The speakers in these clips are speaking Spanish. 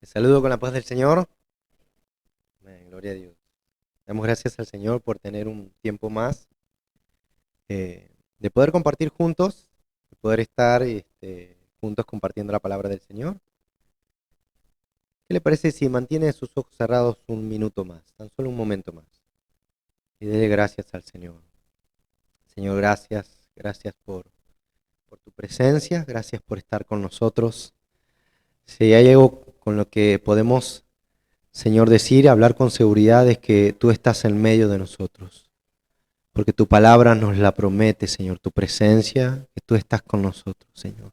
Te saludo con la paz del Señor. Amén, gloria a Dios. Damos gracias al Señor por tener un tiempo más de poder compartir juntos, de poder estar juntos compartiendo la palabra del Señor. ¿Qué le parece si mantiene sus ojos cerrados un minuto más, tan solo un momento más? Y dele gracias al Señor. Señor, gracias por tu presencia, gracias por estar con nosotros. Si hay algo con lo que podemos, Señor, decir, hablar con seguridad es que tú estás en medio de nosotros. Porque tu palabra nos la promete, Señor, tu presencia, que tú estás con nosotros, Señor,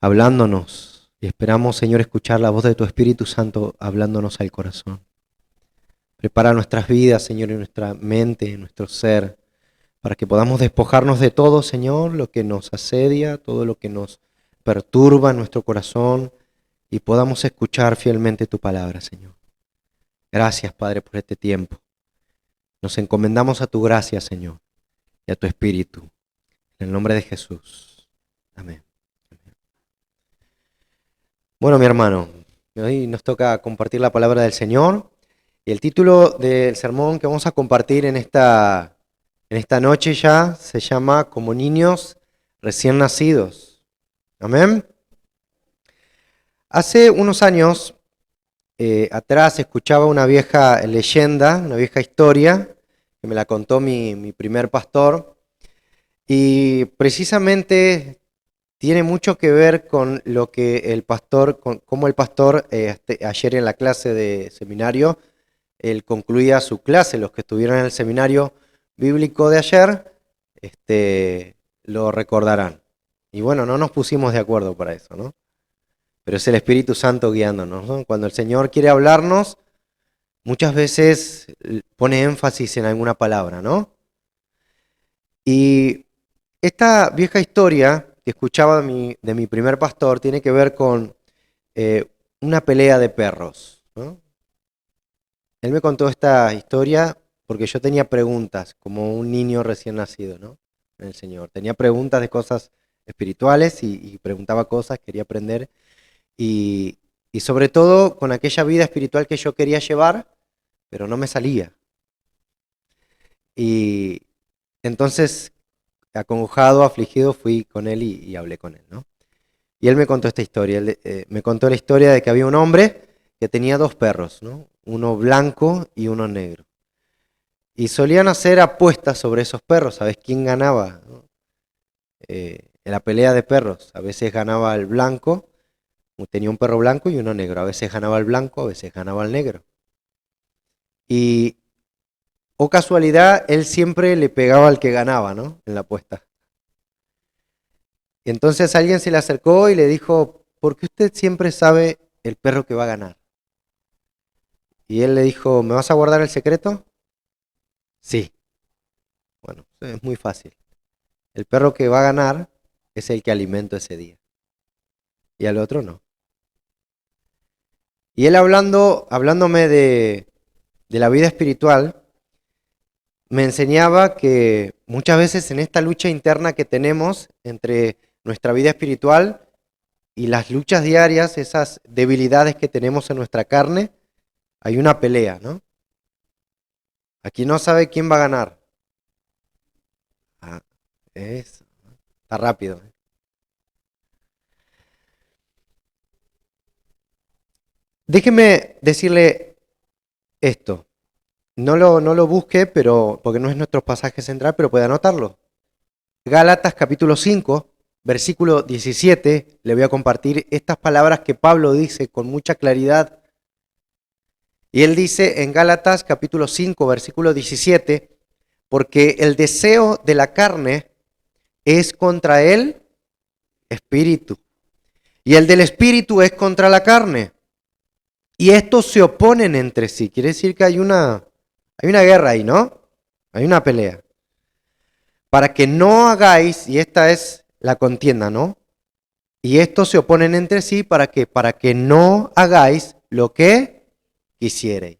hablándonos. Y esperamos, Señor, escuchar la voz de tu Espíritu Santo hablándonos al corazón. Prepara nuestras vidas, Señor, y nuestra mente, y nuestro ser, para que podamos despojarnos de todo, Señor, lo que nos asedia, todo lo que nos perturba en nuestro corazón, y podamos escuchar fielmente tu palabra, Señor. Gracias, Padre, por este tiempo. Nos encomendamos a tu gracia, Señor, y a tu Espíritu. En el nombre de Jesús. Amén. Bueno, mi hermano, hoy nos toca compartir la palabra del Señor. Y el título del sermón que vamos a compartir en esta noche ya se llama Como niños recién nacidos. Amén. Hace unos años atrás escuchaba una vieja leyenda, una vieja historia, que me la contó mi primer pastor. Y precisamente tiene mucho que ver con lo que el pastor, con cómo el pastor ayer en la clase de seminario, él concluía su clase. Los que estuvieron en el seminario bíblico de ayer, lo recordarán. Y bueno, no nos pusimos de acuerdo para eso, ¿no? Pero es el Espíritu Santo guiándonos, ¿no? Cuando el Señor quiere hablarnos, muchas veces pone énfasis en alguna palabra, ¿no? Y esta vieja historia que escuchaba de mi primer pastor tiene que ver con una pelea de perros, ¿no? Él me contó esta historia porque yo tenía preguntas, como un niño recién nacido, ¿no? En el Señor. Tenía preguntas de cosas espirituales y preguntaba cosas, quería aprender. Y, y sobre todo con aquella vida espiritual que yo quería llevar, pero no me salía. Y entonces, acongojado, afligido, fui con él y hablé con él, ¿no? Y él me contó esta historia. Él, me contó la historia de que había un hombre que tenía dos perros, ¿no? Uno blanco y uno negro. Y solían hacer apuestas sobre esos perros, ¿sabes quién ganaba, ¿no? En la pelea de perros, a veces ganaba el blanco, tenía un perro blanco y uno negro, a veces ganaba el blanco, a veces ganaba el negro. Y, oh casualidad, él siempre le pegaba al que ganaba, ¿no? En la apuesta. Y entonces alguien se le acercó y le dijo, ¿por qué usted siempre sabe el perro que va a ganar? Y él le dijo, ¿me vas a guardar el secreto? Sí. Bueno, es muy fácil. El perro que va a ganar es el que alimento ese día. Y al otro no. Y él hablándome de la vida espiritual, me enseñaba que muchas veces en esta lucha interna que tenemos entre nuestra vida espiritual y las luchas diarias, esas debilidades que tenemos en nuestra carne, hay una pelea, ¿no? Aquí no sabe quién va a ganar. Ah, eso, está rápido. Déjeme decirle esto. No lo busque, pero, porque no es nuestro pasaje central, pero puede anotarlo. Gálatas capítulo 5, versículo 17, le voy a compartir estas palabras que Pablo dice con mucha claridad. Y él dice en Gálatas capítulo 5, versículo 17, porque el deseo de la carne es contra el espíritu, y el del espíritu es contra la carne. Y estos se oponen entre sí. Quiere decir que hay una guerra ahí, ¿no? Hay una pelea. Para que no hagáis, y esta es la contienda, ¿no? Y estos se oponen entre sí para que no hagáis lo que quisierais.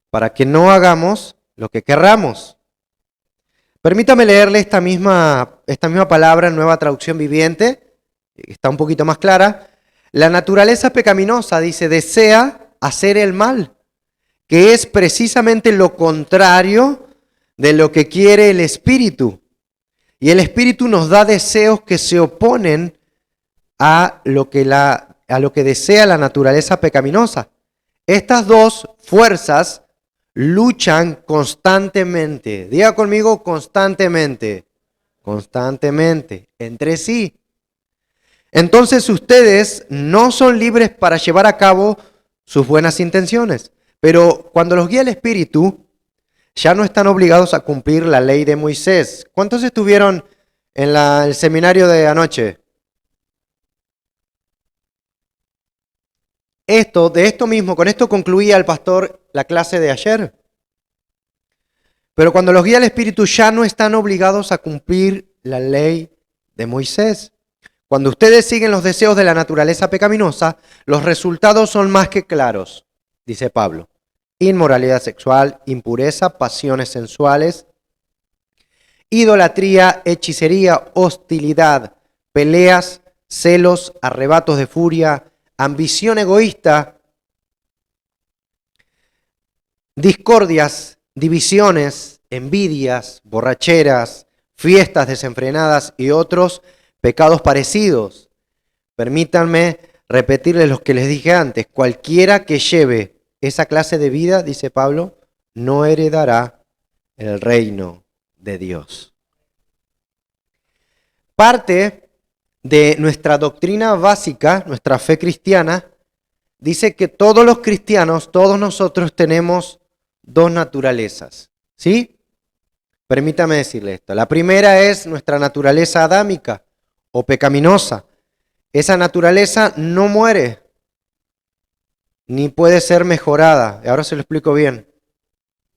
Para que no hagamos lo que querramos. Permítame leerle esta misma palabra en Nueva Traducción Viviente. está un poquito más clara. La naturaleza pecaminosa, dice, desea hacer el mal, que es precisamente lo contrario de lo que quiere el Espíritu. Y el Espíritu nos da deseos que se oponen a lo que desea la naturaleza pecaminosa. Estas dos fuerzas luchan constantemente. Diga conmigo, constantemente. Constantemente. Entre sí. Entonces ustedes no son libres para llevar a cabo sus buenas intenciones. Pero cuando los guía el Espíritu, ya no están obligados a cumplir la ley de Moisés. ¿Cuántos estuvieron en el seminario de anoche? De esto mismo, con esto concluía el pastor la clase de ayer. Pero cuando los guía el Espíritu ya no están obligados a cumplir la ley de Moisés. Cuando ustedes siguen los deseos de la naturaleza pecaminosa, los resultados son más que claros, dice Pablo. Inmoralidad sexual, impureza, pasiones sensuales, idolatría, hechicería, hostilidad, peleas, celos, arrebatos de furia, ambición egoísta, discordias, divisiones, envidias, borracheras, fiestas desenfrenadas y otros pecados parecidos. Permítanme repetirles lo que les dije antes. Cualquiera que lleve esa clase de vida, dice Pablo, no heredará el reino de Dios. Parte de nuestra doctrina básica, nuestra fe cristiana, dice que todos los cristianos, todos nosotros tenemos dos naturalezas. ¿Sí? Permítame decirle esto. La primera es nuestra naturaleza adámica o pecaminosa. Esa naturaleza no muere, ni puede ser mejorada. Ahora se lo explico bien.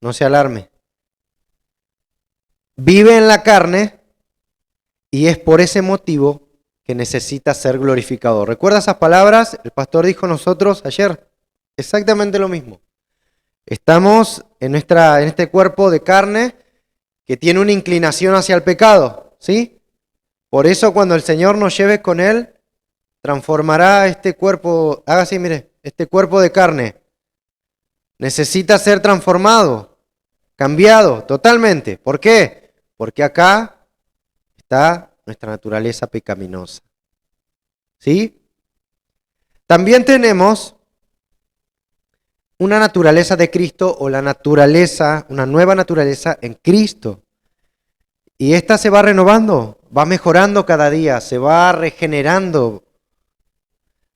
No se alarme. Vive en la carne y es por ese motivo que necesita ser glorificado. ¿Recuerda esas palabras? El pastor dijo nosotros ayer exactamente lo mismo. Estamos en este cuerpo de carne que tiene una inclinación hacia el pecado, ¿sí? Por eso cuando el Señor nos lleve con Él, transformará este cuerpo, haga así, mire, este cuerpo de carne. Necesita ser transformado, cambiado totalmente. ¿Por qué? Porque acá está nuestra naturaleza pecaminosa. ¿Sí? También tenemos una naturaleza de Cristo o la naturaleza, una nueva naturaleza en Cristo. Y esta se va renovando, va mejorando cada día, se va regenerando.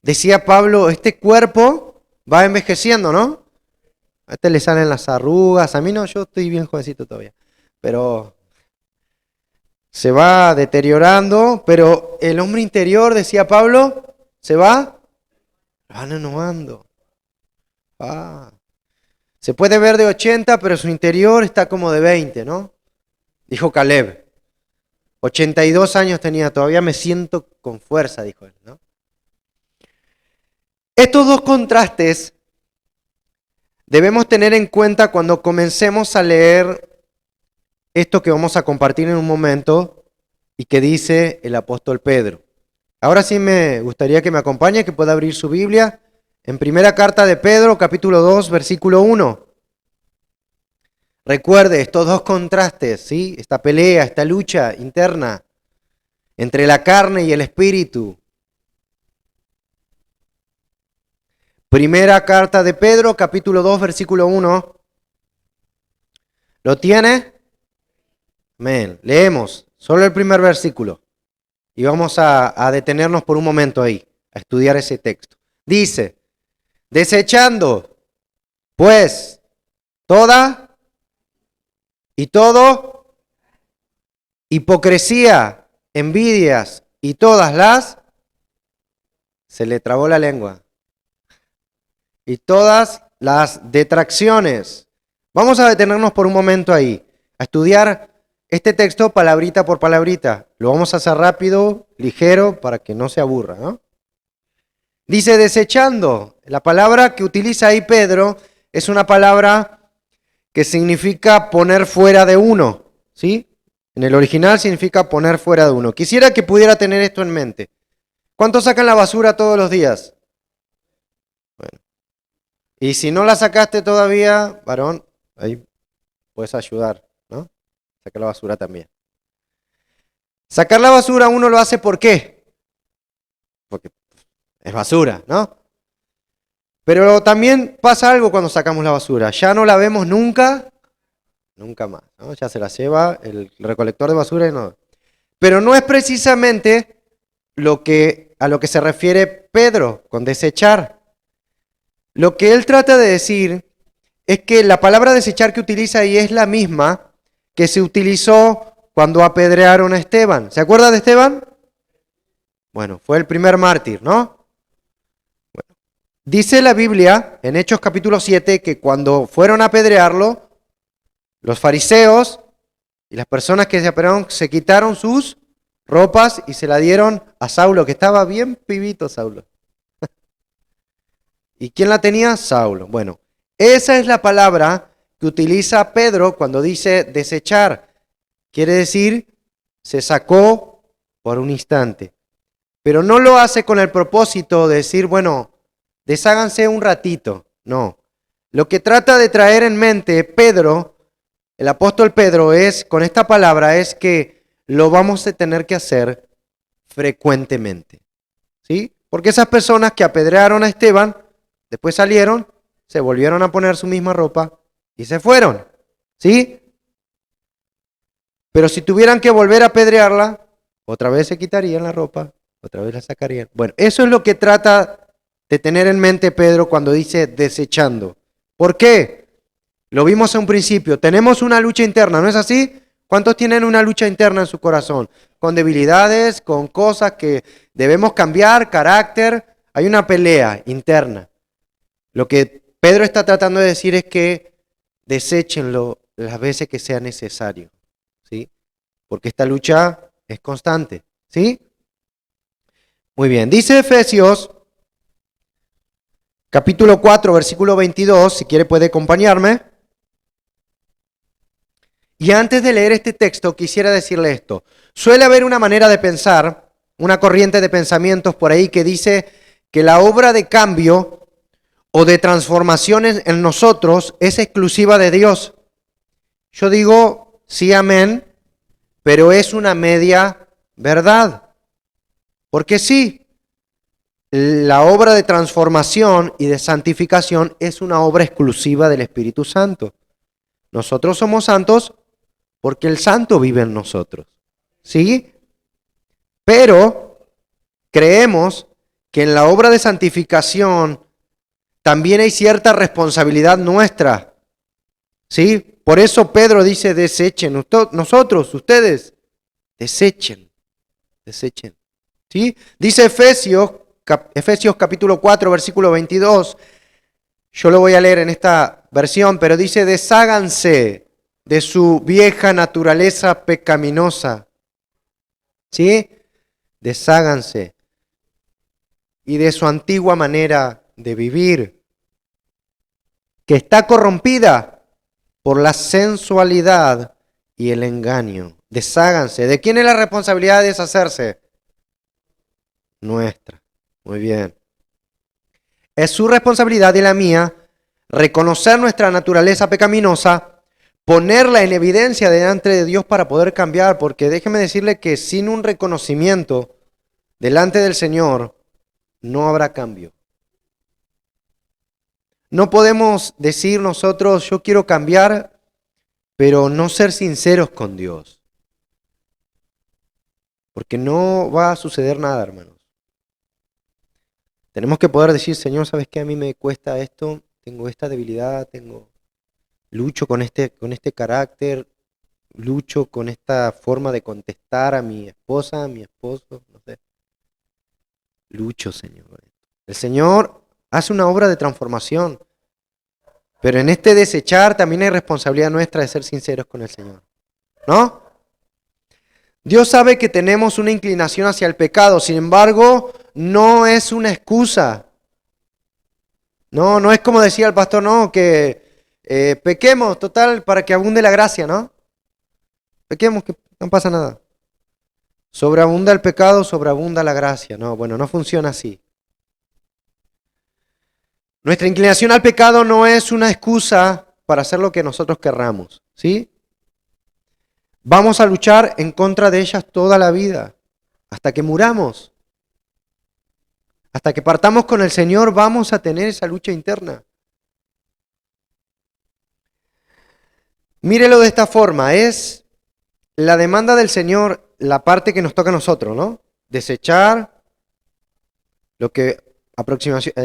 Decía Pablo, este cuerpo va envejeciendo, ¿no? A este le salen las arrugas, a mí no, yo estoy bien jovencito todavía. Pero se va deteriorando, pero el hombre interior, decía Pablo, se va renovando. Se puede ver de 80, pero su interior está como de 20, ¿no? Dijo Caleb. 82 años tenía, todavía me siento con fuerza, dijo él, ¿no? Estos dos contrastes debemos tener en cuenta cuando comencemos a leer esto que vamos a compartir en un momento y que dice el apóstol Pedro. Ahora sí me gustaría que me acompañe, que pueda abrir su Biblia en primera carta de Pedro, capítulo 2, versículo 1. Recuerde estos dos contrastes, ¿sí? Esta pelea, esta lucha interna entre la carne y el espíritu. Primera carta de Pedro, capítulo 2, versículo 1. ¿Lo tiene? Amén. Leemos solo el primer versículo y vamos a detenernos por un momento ahí, a estudiar ese texto. Dice, desechando, pues, toda y todo, hipocresía, envidias y todas las, se le trabó la lengua, y todas las detracciones. Vamos a detenernos por un momento ahí, a estudiar este texto palabrita por palabrita. Lo vamos a hacer rápido, ligero, para que no se aburra, ¿no? Dice desechando. La palabra que utiliza ahí Pedro es una palabra que significa poner fuera de uno, ¿sí? En el original significa poner fuera de uno. Quisiera que pudiera tener esto en mente. ¿Cuántos sacan la basura todos los días? Bueno. Y si no la sacaste todavía, varón, ahí puedes ayudar, ¿no? Sacar la basura también. Sacar la basura uno lo hace ¿por qué? Porque es basura, ¿no? Pero también pasa algo cuando sacamos la basura. Ya no la vemos nunca, nunca más, ¿no? Ya se la lleva el recolector de basura y no. Pero no es precisamente a lo que se refiere Pedro con desechar. Lo que él trata de decir es que la palabra desechar que utiliza ahí es la misma que se utilizó cuando apedrearon a Esteban. ¿Se acuerda de Esteban? Bueno, fue el primer mártir, ¿no? Bueno, dice la Biblia en Hechos capítulo 7 que cuando fueron a apedrearlo, los fariseos y las personas que se apedrearon se quitaron sus ropas y se la dieron a Saulo, que estaba bien pibito Saulo. ¿Y quién la tenía? Saulo. Bueno, esa es la palabra que utiliza Pedro cuando dice desechar. Quiere decir, se sacó por un instante. Pero no lo hace con el propósito de decir, bueno, desháganse un ratito. No. Lo que trata de traer en mente Pedro, el apóstol Pedro, con esta palabra, es que lo vamos a tener que hacer frecuentemente. ¿Sí? Porque esas personas que apedrearon a Esteban, después salieron, se volvieron a poner su misma ropa y se fueron. ¿Sí? Pero si tuvieran que volver a apedrearla, otra vez se quitarían la ropa, otra vez la sacarían. Bueno, eso es lo que trata de tener en mente Pedro cuando dice desechando. ¿Por qué? Lo vimos en un principio, tenemos una lucha interna, ¿no es así? ¿Cuántos tienen una lucha interna en su corazón? Con debilidades, con cosas que debemos cambiar, carácter. Hay una pelea interna. Lo que Pedro está tratando de decir es que deséchenlo las veces que sea necesario, ¿sí? Porque esta lucha es constante, ¿sí? Muy bien, dice Efesios, capítulo 4, versículo 22, si quiere puede acompañarme. Y antes de leer este texto, quisiera decirle esto. Suele haber una manera de pensar, una corriente de pensamientos por ahí que dice que la obra de cambio o de transformación en nosotros es exclusiva de Dios. Yo digo, sí, amén, pero es una media verdad. Porque sí, la obra de transformación y de santificación es una obra exclusiva del Espíritu Santo. Nosotros somos santos porque el santo vive en nosotros, ¿sí? Pero creemos que en la obra de santificación también hay cierta responsabilidad nuestra, ¿sí? Por eso Pedro dice, desechen, nosotros, ustedes, desechen, ¿sí? Dice Efesios capítulo 4, versículo 22, yo lo voy a leer en esta versión, pero dice, desháganse de su vieja naturaleza pecaminosa, ¿sí? Desháganse y de su antigua manera de vivir, que está corrompida por la sensualidad y el engaño. Desháganse. ¿De quién es la responsabilidad de deshacerse? Nuestra. Muy bien. Es su responsabilidad y la mía reconocer nuestra naturaleza pecaminosa, ponerla en evidencia delante de Dios para poder cambiar, porque déjeme decirle que sin un reconocimiento delante del Señor no habrá cambio. No podemos decir nosotros, yo quiero cambiar, pero no ser sinceros con Dios. Porque no va a suceder nada, hermanos. Tenemos que poder decir, Señor, ¿sabes qué? A mí me cuesta esto, tengo esta debilidad, lucho con este carácter, lucho con esta forma de contestar a mi esposa, a mi esposo, no sé. Lucho, Señor. El Señor hace una obra de transformación, pero en este desechar también hay responsabilidad nuestra de ser sinceros con el Señor, ¿no? Dios sabe que tenemos una inclinación hacia el pecado, sin embargo, no es una excusa. No es como decía el pastor, no, que pequemos, total, para que abunde la gracia, ¿no? Pequemos, que no pasa nada. Sobreabunda el pecado, sobreabunda la gracia. No, bueno, no funciona así. Nuestra inclinación al pecado no es una excusa para hacer lo que nosotros querramos, ¿sí? Vamos a luchar en contra de ellas toda la vida, hasta que muramos. Hasta que partamos con el Señor vamos a tener esa lucha interna. Mírelo de esta forma, es la demanda del Señor, la parte que nos toca a nosotros, ¿no? Desechar lo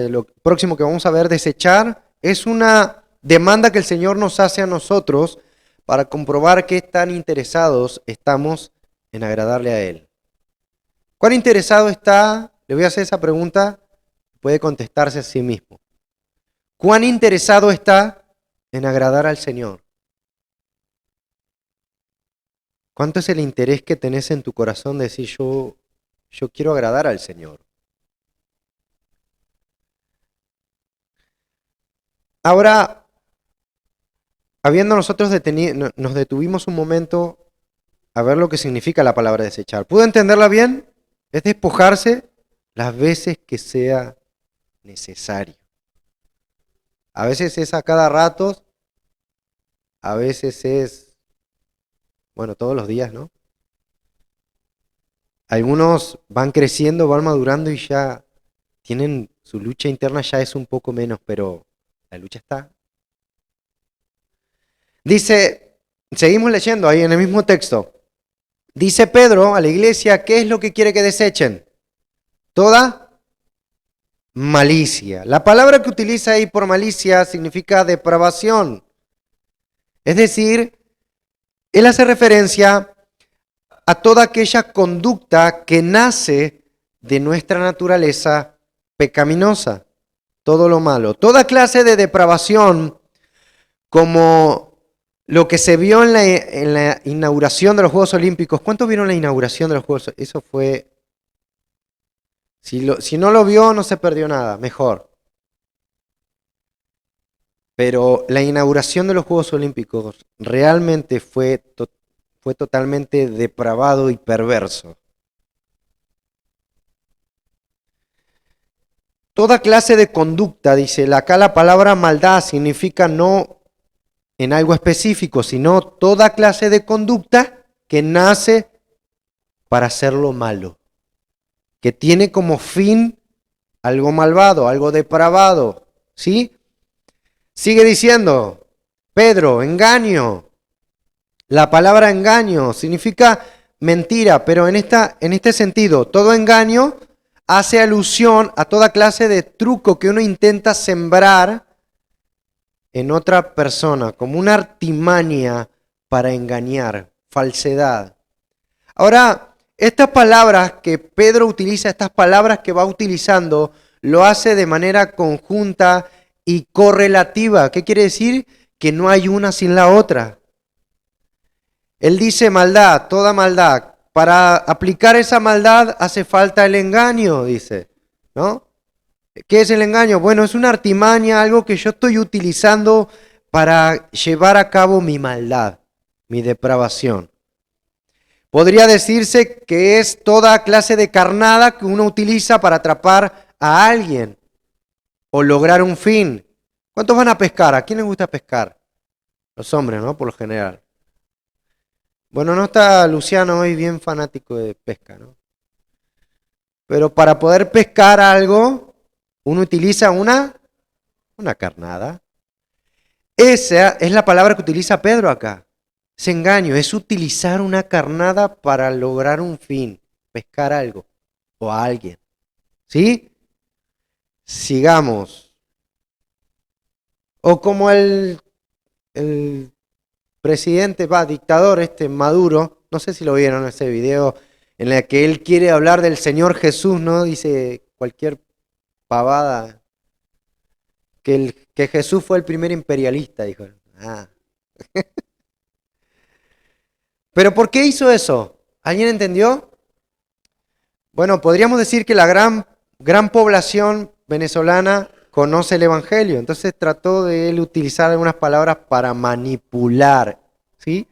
lo próximo que vamos a ver, desechar, es una demanda que el Señor nos hace a nosotros para comprobar qué tan interesados estamos en agradarle a Él. ¿Cuán interesado está? Le voy a hacer esa pregunta, puede contestarse a sí mismo. ¿Cuán interesado está en agradar al Señor? ¿Cuánto es el interés que tenés en tu corazón de decir yo quiero agradar al Señor? Ahora, habiendo nosotros nos detuvimos un momento a ver lo que significa la palabra desechar. ¿Pudo entenderla bien? Es despojarse las veces que sea necesario. A veces es a cada rato, a veces es, bueno, todos los días, ¿no? Algunos van creciendo, van madurando y ya tienen su lucha interna, ya es un poco menos, pero la lucha está. Dice, seguimos leyendo ahí en el mismo texto. Dice Pedro a la iglesia, ¿qué es lo que quiere que desechen? Toda malicia. La palabra que utiliza ahí por malicia significa depravación. Es decir, él hace referencia a toda aquella conducta que nace de nuestra naturaleza pecaminosa, todo lo malo. Toda clase de depravación, como lo que se vio en la inauguración de los Juegos Olímpicos. ¿Cuántos vieron la inauguración de los Juegos Olímpicos? Eso fue... Si no lo vio, no se perdió nada, mejor. Pero la inauguración de los Juegos Olímpicos realmente fue totalmente depravado y perverso. Toda clase de conducta, dice, acá la palabra maldad significa no en algo específico, sino toda clase de conducta que nace para hacer lo malo, que tiene como fin algo malvado, algo depravado, ¿sí? Sigue diciendo, Pedro, engaño. La palabra engaño significa mentira, pero en este sentido, todo engaño hace alusión a toda clase de truco que uno intenta sembrar en otra persona, como una artimaña para engañar, falsedad. Ahora, estas palabras que Pedro utiliza, estas palabras que va utilizando, lo hace de manera conjunta y correlativa. ¿Qué quiere decir? Que no hay una sin la otra. Él dice maldad, toda maldad. Para aplicar esa maldad hace falta el engaño, dice, ¿no? ¿Qué es el engaño? Bueno, es una artimaña, algo que yo estoy utilizando para llevar a cabo mi maldad, mi depravación. Podría decirse que es toda clase de carnada que uno utiliza para atrapar a alguien o lograr un fin. ¿Cuántos van a pescar? ¿A quién les gusta pescar? Los hombres, ¿no? Por lo general. Bueno, no está Luciano hoy bien fanático de pesca, ¿no? Pero para poder pescar algo, uno utiliza una carnada. Esa es la palabra que utiliza Pedro acá. Ese engaño es utilizar una carnada para lograr un fin, pescar algo o a alguien. ¿Sí? Sigamos. O como el presidente, dictador Maduro, no sé si lo vieron en ese video, en el que él quiere hablar del Señor Jesús, ¿no? Dice cualquier pavada. Que Jesús fue el primer imperialista, dijo. Ah. ¿Pero por qué hizo eso? ¿Alguien entendió? Bueno, podríamos decir que la gran población venezolana conoce el Evangelio, entonces trató de él utilizar algunas palabras para manipular, ¿sí?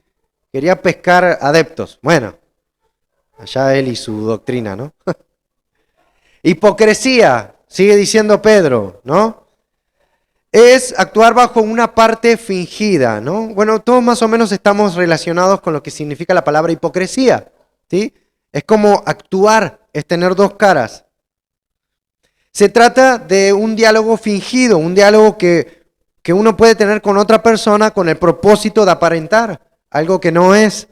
Quería pescar adeptos. Bueno, Allá él y su doctrina, ¿no? Hipocresía, sigue diciendo Pedro, ¿no? Es actuar bajo una parte fingida, ¿no? Bueno, todos más o menos estamos relacionados con lo que significa la palabra hipocresía, ¿sí? Es como actuar, es tener dos caras. Se trata de un diálogo fingido, un diálogo que uno puede tener con otra persona con el propósito de aparentar algo que no es.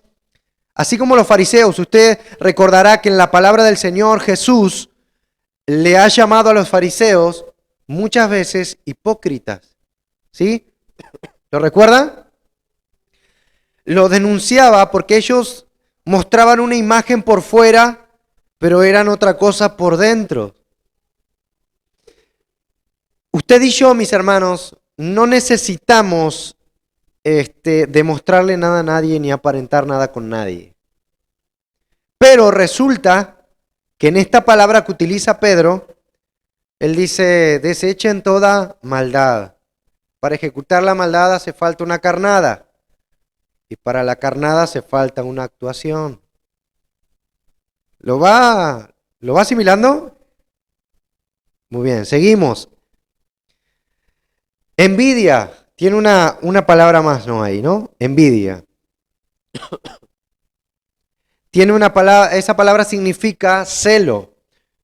Así como los fariseos, usted recordará que en la palabra del Señor Jesús le ha llamado a los fariseos muchas veces hipócritas. ¿Sí? ¿Lo recuerdan? Lo denunciaba porque ellos mostraban una imagen por fuera, pero eran otra cosa por dentro. Usted y yo, mis hermanos, no necesitamos demostrarle nada a nadie ni aparentar nada con nadie. Pero resulta que en esta palabra que utiliza Pedro, él dice, desechen toda maldad. Para ejecutar la maldad hace falta una carnada. Y para la carnada hace falta una actuación. ¿Lo va asimilando? Muy bien, seguimos. Envidia. Tiene una palabra más, ¿no? Ahí, ¿no? Envidia. Tiene una palabra, esa palabra significa celo.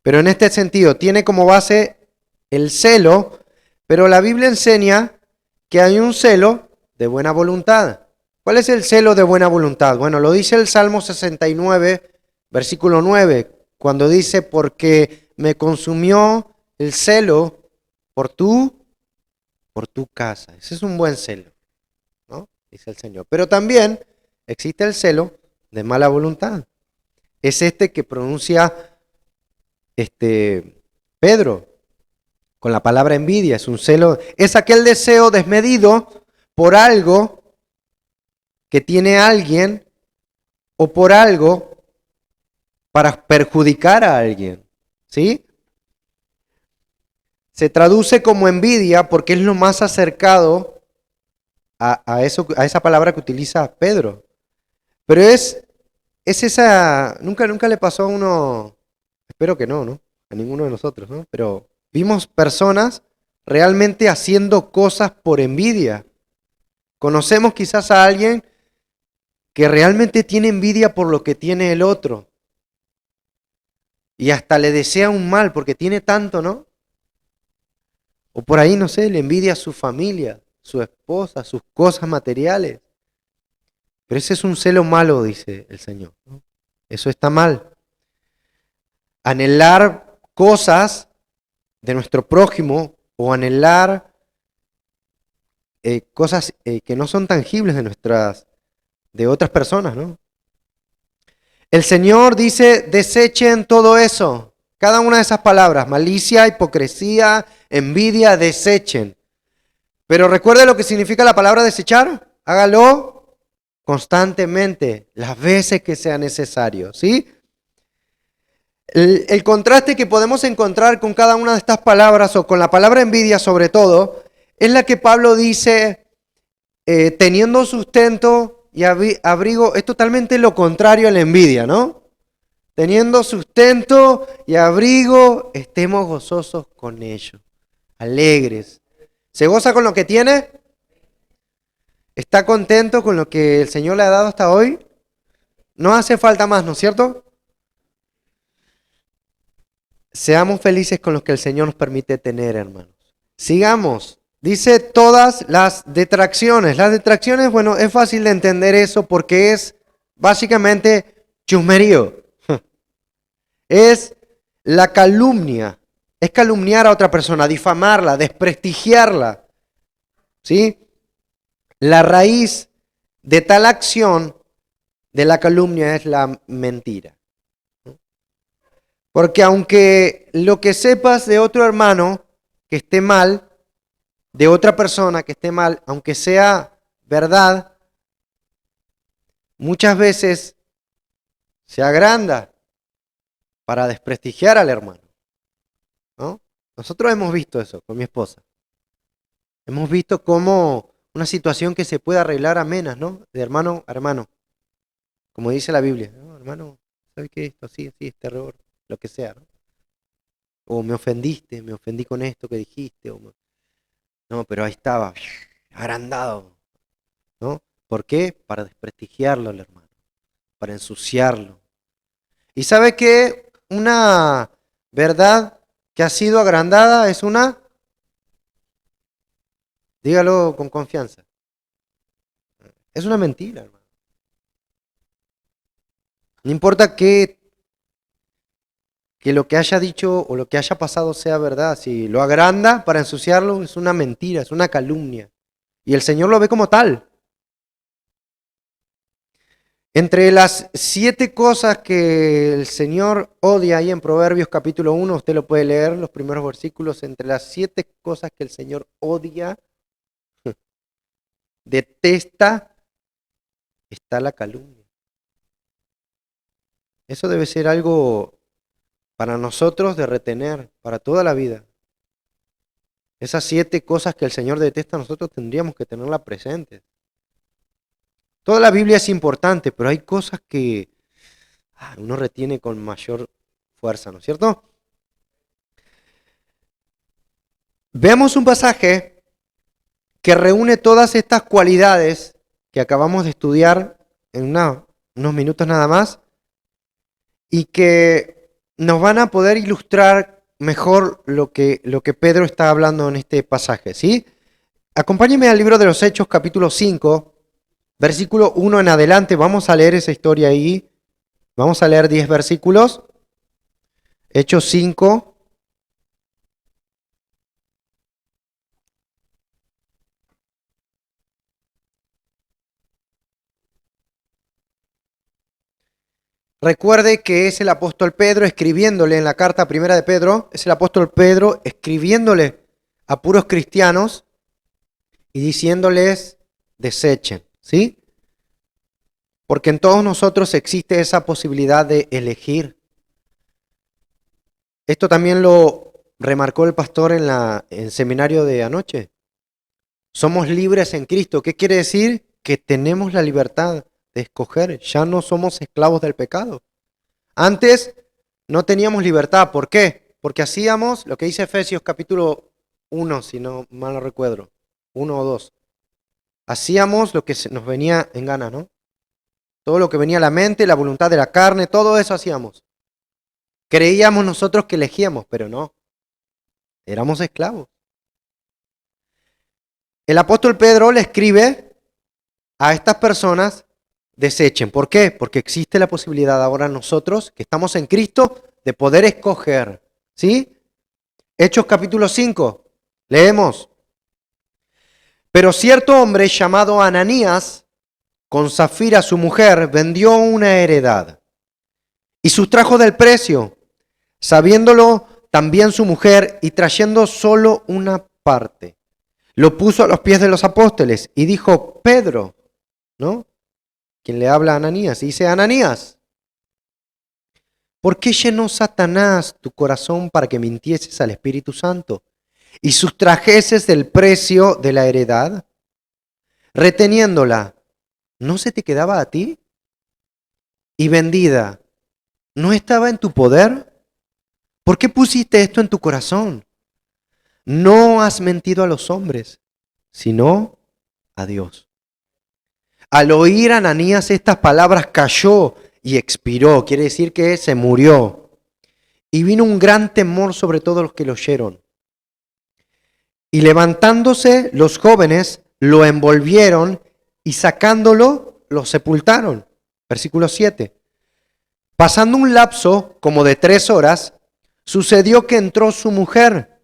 Pero en este sentido, tiene como base el celo, pero la Biblia enseña que hay un celo de buena voluntad. ¿Cuál es el celo de buena voluntad? Bueno, lo dice el Salmo 69, versículo 9, cuando dice, porque me consumió el celo por tu casa. Ese es un buen celo, ¿no? Dice el Señor. Pero también existe el celo de mala voluntad. Es este que pronuncia Pedro con la palabra envidia. Es un celo, es aquel deseo desmedido por algo que tiene alguien o por algo para perjudicar a alguien, ¿sí? Se traduce como envidia porque es lo más acercado a esa palabra que utiliza Pedro. Pero es esa, nunca le pasó a uno, espero que no, ¿no? A ninguno de nosotros, ¿no? Pero vimos personas realmente haciendo cosas por envidia. Conocemos quizás a alguien que realmente tiene envidia por lo que tiene el otro. Y hasta le desea un mal porque tiene tanto, ¿no? O por ahí, no sé, le envidia a su familia, su esposa, sus cosas materiales. Pero ese es un celo malo, dice el Señor, ¿no? Eso está mal. Anhelar cosas de nuestro prójimo o anhelar cosas que no son tangibles de otras personas, ¿no? El Señor dice, desechen todo eso. Cada una de esas palabras, malicia, hipocresía, envidia, desechen. Pero recuerde lo que significa la palabra desechar. Hágalo constantemente, las veces que sea necesario, ¿sí? El contraste que podemos encontrar con cada una de estas palabras, o con la palabra envidia sobre todo, es la que Pablo dice, teniendo sustento y abrigo, es totalmente lo contrario a la envidia, ¿no? Teniendo sustento y abrigo, estemos gozosos con ello, alegres. ¿Se goza con lo que tiene? ¿Está contento con lo que el Señor le ha dado hasta hoy? No hace falta más, ¿no es cierto? Seamos felices con lo que el Señor nos permite tener, hermanos. Sigamos. Dice todas las detracciones. Las detracciones, bueno, es fácil de entender eso porque es básicamente chusmerío. Es la calumnia. Es calumniar a otra persona, difamarla, desprestigiarla. ¿Sí? La raíz de tal acción de la calumnia es la mentira. Porque aunque lo que sepas de otro hermano que esté mal, de otra persona que esté mal, aunque sea verdad, muchas veces se agranda para desprestigiar al hermano, ¿no? Nosotros hemos visto eso con mi esposa. Hemos visto cómo una situación que se puede arreglar amenas, ¿no? De hermano a hermano, como dice la Biblia, ¿no? Hermano, ¿sabes qué? Esto así, así, este error, lo que sea, ¿no? O me ofendiste, me ofendí con esto que dijiste. No, pero ahí estaba, agrandado, ¿no? ¿Por qué? Para desprestigiarlo al hermano, para ensuciarlo. ¿Y sabe qué? Una verdad que ha sido agrandada es una, dígalo con confianza, es una mentira, hermano. No importa que lo que haya dicho o lo que haya pasado sea verdad, si lo agranda para ensuciarlo es una mentira, es una calumnia. Y el Señor lo ve como tal. Entre las 7 cosas que el Señor odia ahí en Proverbios capítulo 1, usted lo puede leer, los primeros versículos, entre las 7 cosas que el Señor odia, detesta, está la calumnia. Eso debe ser algo para nosotros de retener, para toda la vida. Esas 7 cosas que el Señor detesta, nosotros tendríamos que tenerlas presentes. Toda la Biblia es importante, pero hay cosas que uno retiene con mayor fuerza, ¿no es cierto? Veamos un pasaje que reúne todas estas cualidades que acabamos de estudiar en unos minutos nada más y que nos van a poder ilustrar mejor lo que Pedro está hablando en este pasaje, ¿sí? Acompáñenme al libro de los Hechos, capítulo 5, versículo 1 en adelante. Vamos a leer esa historia ahí. Vamos a leer 10 versículos. Hechos 5. Recuerde que es el apóstol Pedro escribiéndole en la carta primera de Pedro, es el apóstol Pedro escribiéndole a puros cristianos y diciéndoles desechen, ¿sí? Porque en todos nosotros existe esa posibilidad de elegir. Esto también lo remarcó el pastor en seminario de anoche. Somos libres en Cristo. ¿Qué quiere decir? Que tenemos la libertad de escoger. Ya no somos esclavos del pecado. Antes no teníamos libertad. ¿Por qué? Porque hacíamos lo que dice Efesios capítulo 1, si no mal no recuerdo, 1 o 2. Hacíamos lo que nos venía en gana, ¿no? Todo lo que venía a la mente, la voluntad de la carne, todo eso hacíamos. Creíamos nosotros que elegíamos, pero no. Éramos esclavos. El apóstol Pedro le escribe a estas personas, desechen. ¿Por qué? Porque existe la posibilidad ahora nosotros, que estamos en Cristo, de poder escoger. ¿Sí? Hechos capítulo 5, leemos. Pero cierto hombre llamado Ananías, con Zafira su mujer, vendió una heredad y sustrajo del precio, sabiéndolo también su mujer y trayendo solo una parte. Lo puso a los pies de los apóstoles y dijo, Pedro, ¿no? Quien le habla a Ananías, y dice, Ananías, ¿por qué llenó Satanás tu corazón para que mintieses al Espíritu Santo y sustrajeses del precio de la heredad? Reteniéndola, ¿no se te quedaba a ti? Y vendida, ¿no estaba en tu poder? ¿Por qué pusiste esto en tu corazón? No has mentido a los hombres, sino a Dios. Al oír Ananías estas palabras cayó y expiró, quiere decir que se murió. Y vino un gran temor sobre todos los que lo oyeron. Y levantándose los jóvenes, lo envolvieron y sacándolo, lo sepultaron. Versículo 7. Pasando un lapso como de 3 horas, sucedió que entró su mujer,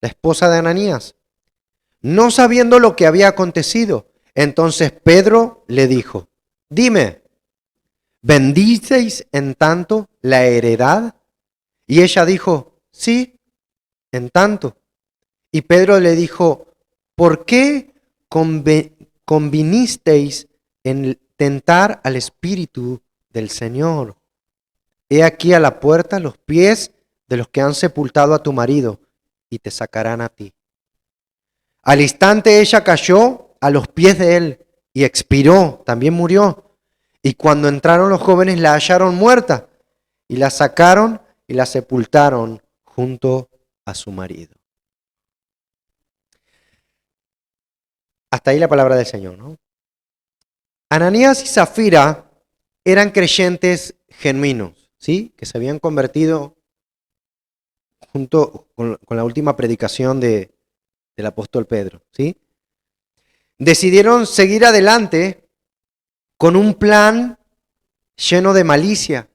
la esposa de Ananías, no sabiendo lo que había acontecido. Entonces Pedro le dijo, dime, ¿vendisteis en tanto la heredad? Y ella dijo, sí, en tanto. Y Pedro le dijo, ¿por qué convinisteis en tentar al Espíritu del Señor? He aquí a la puerta los pies de los que han sepultado a tu marido y te sacarán a ti. Al instante ella cayó a los pies de él y expiró, también murió. Y cuando entraron los jóvenes la hallaron muerta y la sacaron y la sepultaron junto a su marido. Hasta ahí la palabra del Señor, ¿no? Ananías y Zafira eran creyentes genuinos, ¿sí? Que se habían convertido junto con la última predicación del apóstol Pedro, ¿sí? Decidieron seguir adelante con un plan lleno de malicia,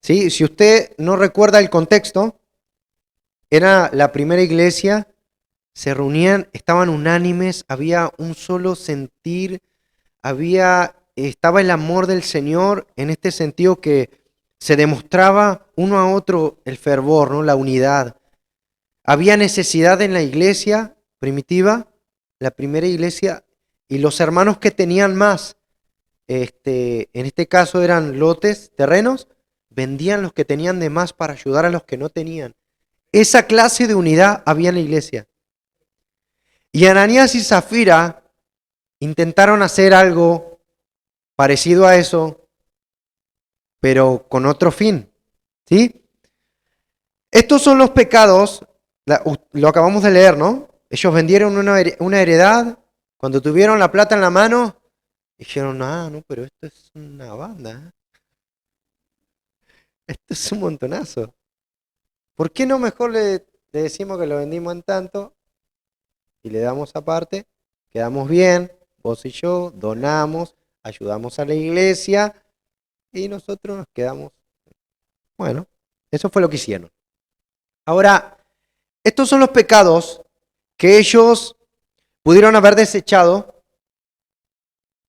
¿sí? Si usted no recuerda el contexto, era la primera iglesia, se reunían, estaban unánimes, había un solo sentir, estaba el amor del Señor en este sentido que se demostraba uno a otro el fervor, ¿no? La unidad. Había necesidad en la iglesia primitiva, la primera iglesia, y los hermanos que tenían más, en este caso eran lotes, terrenos, vendían los que tenían de más para ayudar a los que no tenían. Esa clase de unidad había en la iglesia. Y Ananías y Zafira intentaron hacer algo parecido a eso, pero con otro fin, ¿sí? Estos son los pecados, lo acabamos de leer, ¿no? Ellos vendieron una heredad, cuando tuvieron la plata en la mano, dijeron, no, pero esto es una banda, ¿eh? Esto es un montonazo. ¿Por qué no mejor le decimos que lo vendimos en tanto y le damos aparte, quedamos bien, vos y yo, donamos, ayudamos a la iglesia y nosotros nos quedamos? Bueno, eso fue lo que hicieron. Ahora, estos son los pecados que ellos pudieron haber desechado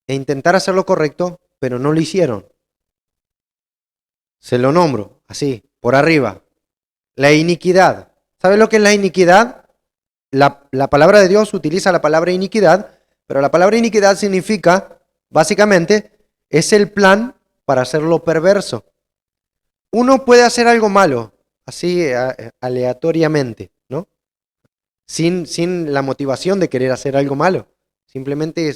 e intentar hacer lo correcto, pero no lo hicieron. Se lo nombro así, por arriba. La iniquidad. ¿Sabe lo que es la iniquidad? La palabra de Dios utiliza la palabra iniquidad, pero la palabra iniquidad significa, básicamente, es el plan para hacerlo perverso. Uno puede hacer algo malo, así aleatoriamente, ¿no? Sin la motivación de querer hacer algo malo. Simplemente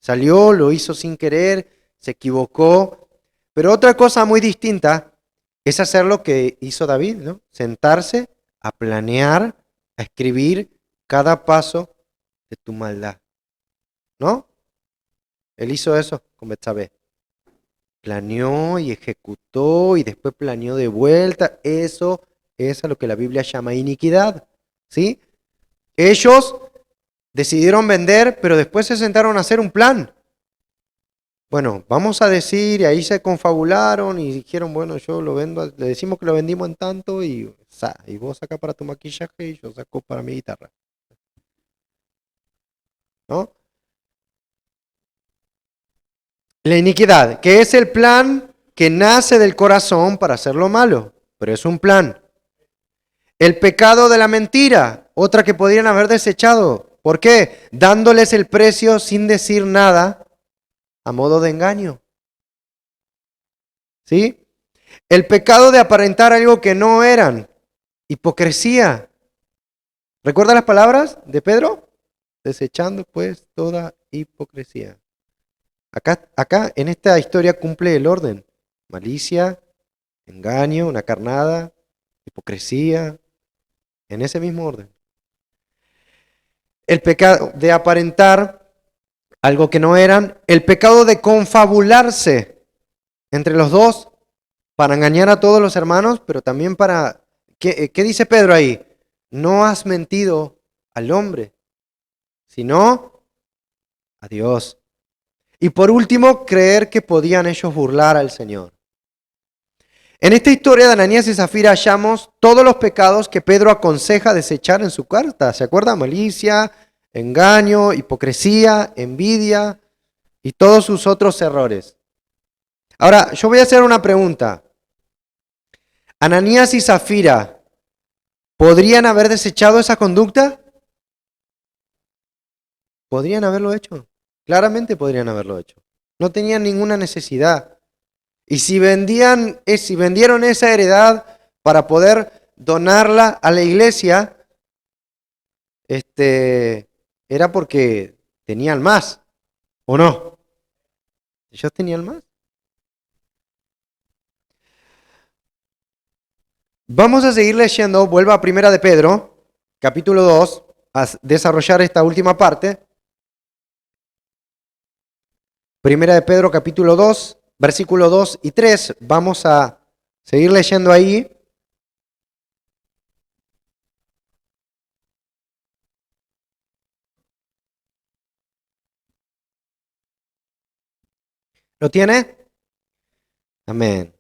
salió, lo hizo sin querer, se equivocó. Pero otra cosa muy distinta es hacer lo que hizo David, ¿no? Sentarse a planear, a escribir cada paso de tu maldad, ¿no? Él hizo eso con Betsabé. Planeó y ejecutó y después planeó de vuelta. Eso es a lo que la Biblia llama iniquidad, ¿sí? Ellos decidieron vender, pero después se sentaron a hacer un plan. Bueno, vamos a decir, y ahí se confabularon y dijeron, bueno, yo lo vendo, le decimos que lo vendimos en tanto y vos sacás para tu maquillaje y yo saco para mi guitarra, ¿no? La iniquidad, que es el plan que nace del corazón para hacer lo malo, pero es un plan. El pecado de la mentira, otra que podrían haber desechado. ¿Por qué? Dándoles el precio sin decir nada a modo de engaño. ¿Sí? El pecado de aparentar algo que no eran. Hipocresía. ¿Recuerda las palabras de Pedro? Desechando pues toda hipocresía. Acá en esta historia cumple el orden. Malicia, engaño, una carnada, hipocresía, en ese mismo orden. El pecado de aparentar algo que no eran, el pecado de confabularse entre los dos para engañar a todos los hermanos, pero también para... ¿Qué dice Pedro ahí? No has mentido al hombre, sino a Dios. Y por último, creer que podían ellos burlar al Señor. En esta historia de Ananías y Zafira hallamos todos los pecados que Pedro aconseja desechar en su carta. ¿Se acuerda? Malicia, engaño, hipocresía, envidia y todos sus otros errores. Ahora, yo voy a hacer una pregunta. ¿Ananías y Zafira podrían haber desechado esa conducta? ¿Podrían haberlo hecho? Claramente podrían haberlo hecho. No tenían ninguna necesidad. Y si vendieron esa heredad para poder donarla a la iglesia, era porque tenían más, ¿o no? Ellos tenían más. Vamos a seguir leyendo, vuelva a Primera de Pedro, capítulo 2, a desarrollar esta última parte. Primera de Pedro, capítulo 2, versículo 2 y 3. Vamos a seguir leyendo ahí. ¿Lo tiene? Amén.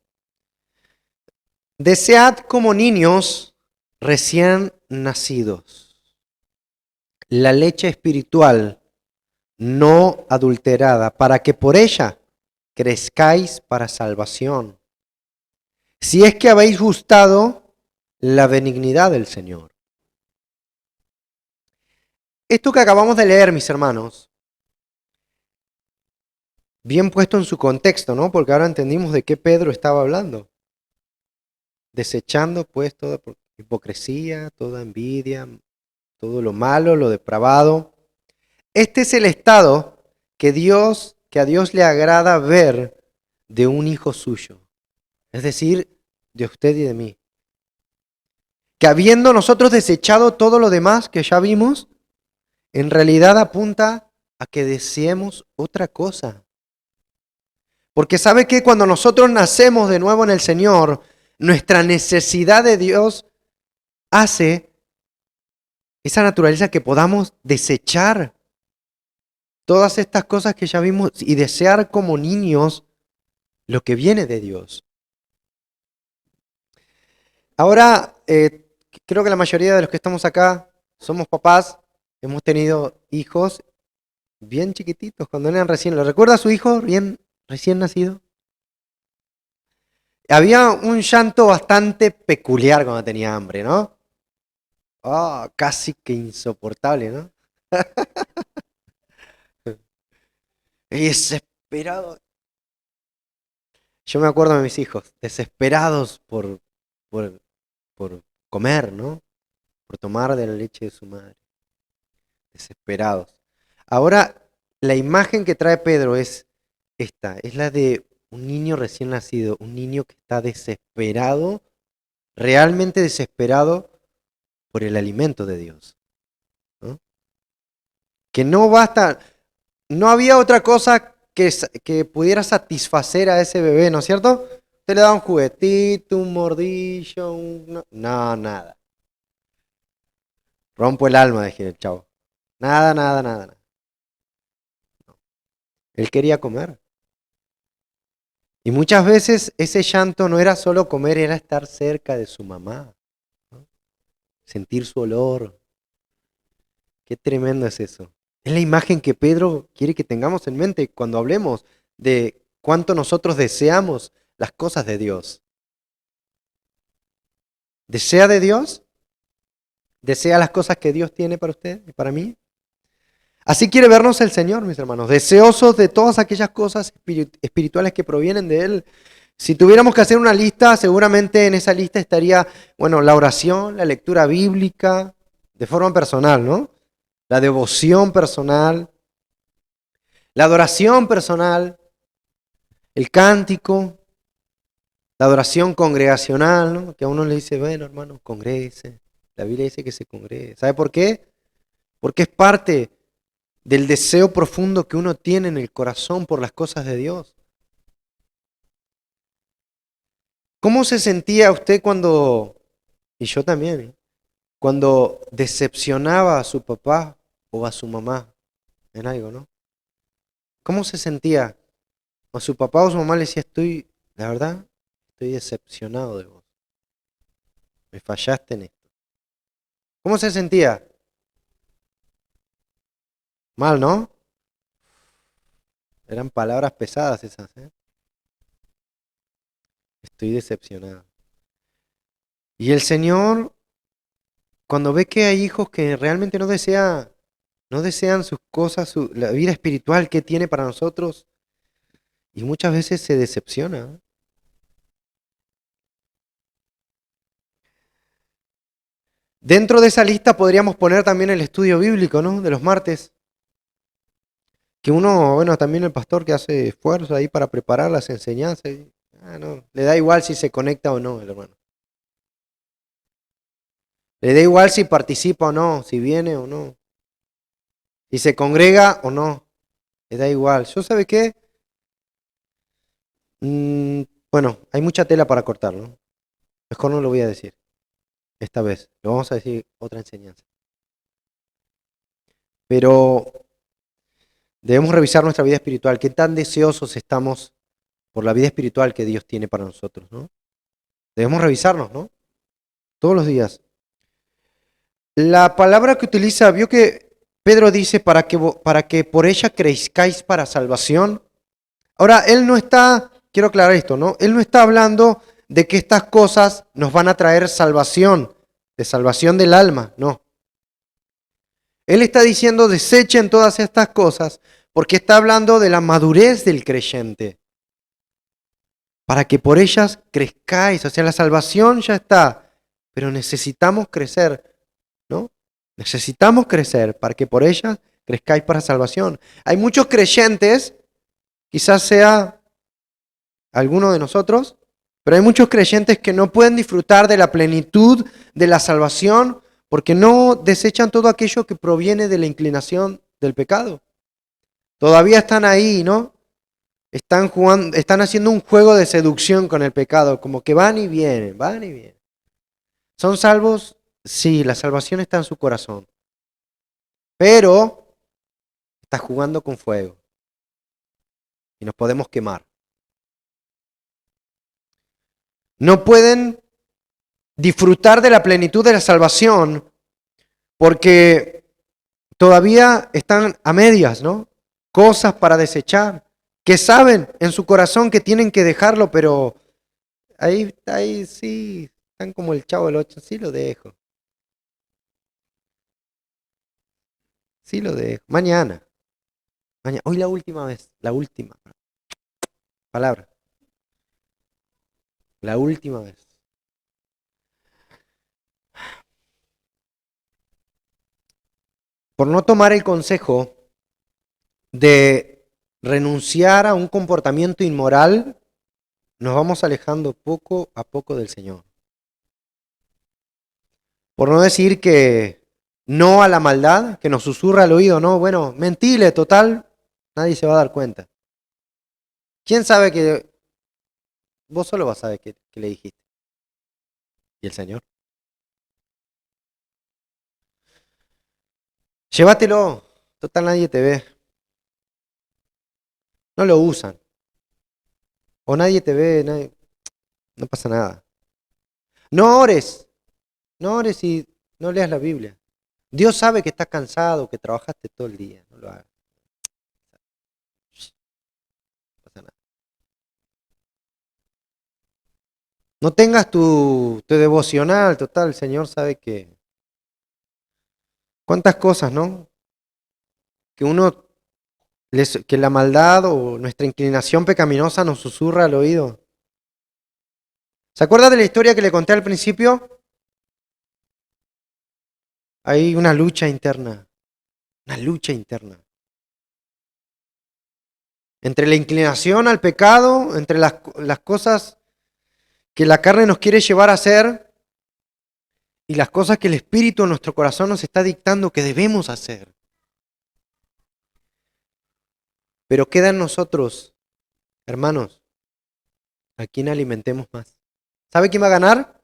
Desead como niños recién nacidos la leche espiritual no adulterada, para que por ella crezcáis para salvación, si es que habéis gustado la benignidad del Señor. Esto que acabamos de leer, mis hermanos, bien puesto en su contexto, ¿no? Porque ahora entendimos de qué Pedro estaba hablando. Desechando pues toda hipocresía, toda envidia, todo lo malo, lo depravado. Este es el estado que a Dios le agrada ver de un hijo suyo, es decir, de usted y de mí. Que habiendo nosotros desechado todo lo demás que ya vimos, en realidad apunta a que deseemos otra cosa. Porque sabe que cuando nosotros nacemos de nuevo en el Señor, nuestra necesidad de Dios hace esa naturaleza que podamos desechar todas estas cosas que ya vimos y desear como niños lo que viene de Dios. Ahora, creo que la mayoría de los que estamos acá somos papás, hemos tenido hijos bien chiquititos, cuando eran recién. ¿Lo recuerda a su hijo bien recién nacido? Había un llanto bastante peculiar cuando tenía hambre, ¿no? Ah, casi que insoportable, ¿no? Y desesperado. Yo me acuerdo de mis hijos, desesperados por, por comer, ¿no? Por tomar de la leche de su madre. Desesperados. Ahora, la imagen que trae Pedro es esta, es la de un niño recién nacido, un niño que está desesperado, realmente desesperado por el alimento de Dios, ¿no? Que no basta, no había otra cosa que pudiera satisfacer a ese bebé, ¿no es cierto? Usted le da un juguetito, un mordillo, no, nada. Rompo el alma, dije el chavo. Nada, nada, nada, nada. Él quería comer. Y muchas veces ese llanto no era solo comer, era estar cerca de su mamá, ¿no? Sentir su olor. Qué tremendo es eso. Es la imagen que Pedro quiere que tengamos en mente cuando hablemos de cuánto nosotros deseamos las cosas de Dios. ¿Desea de Dios? ¿Desea las cosas que Dios tiene para usted y para mí? Así quiere vernos el Señor, mis hermanos, deseosos de todas aquellas cosas espirituales que provienen de Él. Si tuviéramos que hacer una lista, seguramente en esa lista estaría, bueno, la oración, la lectura bíblica, de forma personal, ¿no? La devoción personal, la adoración personal, el cántico, la adoración congregacional, ¿no? Que a uno le dice, bueno, hermano, congréguese. La Biblia dice que se congregue. ¿Sabe por qué? Porque es parte del deseo profundo que uno tiene en el corazón por las cosas de Dios. ¿Cómo se sentía usted cuando, y yo también, cuando decepcionaba a su papá o a su mamá en algo, ¿no? ¿Cómo se sentía? O su papá o su mamá le decía, la verdad, estoy decepcionado de vos. Me fallaste en esto. ¿Cómo se sentía? Mal, ¿no? Eran palabras pesadas esas, ¿eh? Estoy decepcionado. Y el Señor, cuando ve que hay hijos que realmente no desean sus cosas, la vida espiritual que tiene para nosotros, y muchas veces se decepciona, ¿eh? Dentro de esa lista podríamos poner también el estudio bíblico, ¿no? De los martes, que uno, bueno, también el pastor que hace esfuerzo ahí para preparar las enseñanzas, no, le da igual si se conecta o no, el hermano. Le da igual si participa o no, si viene o no, si se congrega o no, le da igual. ¿Yo sabe qué? Mm, bueno, hay mucha tela para cortar, ¿no? Mejor no lo voy a decir esta vez, lo vamos a decir otra enseñanza. Pero debemos revisar nuestra vida espiritual, qué tan deseosos estamos por la vida espiritual que Dios tiene para nosotros, ¿no? Debemos revisarnos, ¿no? Todos los días. La palabra que utiliza, vio que Pedro dice para que por ella crezcáis para salvación. Ahora, él no está, quiero aclarar esto, ¿no? Él no está hablando de que estas cosas nos van a traer salvación, de salvación del alma, no. Él está diciendo desechen todas estas cosas porque está hablando de la madurez del creyente. Para que por ellas crezcáis, o sea, la salvación ya está, pero necesitamos crecer, ¿no? Necesitamos crecer para que por ellas crezcáis para salvación. Hay muchos creyentes, quizás sea alguno de nosotros, pero hay muchos creyentes que no pueden disfrutar de la plenitud de la salvación porque no desechan todo aquello que proviene de la inclinación del pecado. Todavía están ahí, ¿no? Están jugando, están haciendo un juego de seducción con el pecado, como que van y vienen, van y vienen. ¿Son salvos? Sí, la salvación está en su corazón. Pero está jugando con fuego y nos podemos quemar. No pueden disfrutar de la plenitud de la salvación porque todavía están a medias, ¿no? Cosas para desechar, que saben en su corazón que tienen que dejarlo, pero ahí sí, están como el Chavo del Ocho, sí lo dejo. Sí lo dejo. Mañana. Mañana. Hoy la última vez. La última palabra. La última vez. Por no tomar el consejo de renunciar a un comportamiento inmoral, nos vamos alejando poco a poco del Señor. Por no decir que no a la maldad, que nos susurra al oído, no, bueno, mentile, total, nadie se va a dar cuenta. ¿Quién sabe que vos solo vas a saber que le dijiste? ¿Y el Señor? Llévatelo, total nadie te ve. No lo usan. O nadie te ve, no pasa nada. No ores, no ores y no leas la Biblia. Dios sabe que estás cansado, que trabajaste todo el día. No lo hagas. No pasa nada. No tengas tu devocional, total, el Señor sabe que... ¿Cuántas cosas, no? Que que la maldad o nuestra inclinación pecaminosa nos susurra al oído. ¿Se acuerda de la historia que le conté al principio? Hay una lucha interna, entre la inclinación al pecado, entre las cosas que la carne nos quiere llevar a hacer y las cosas que el Espíritu en nuestro corazón nos está dictando que debemos hacer. Pero queda en nosotros, hermanos, a quien alimentemos más. ¿Sabe quién va a ganar?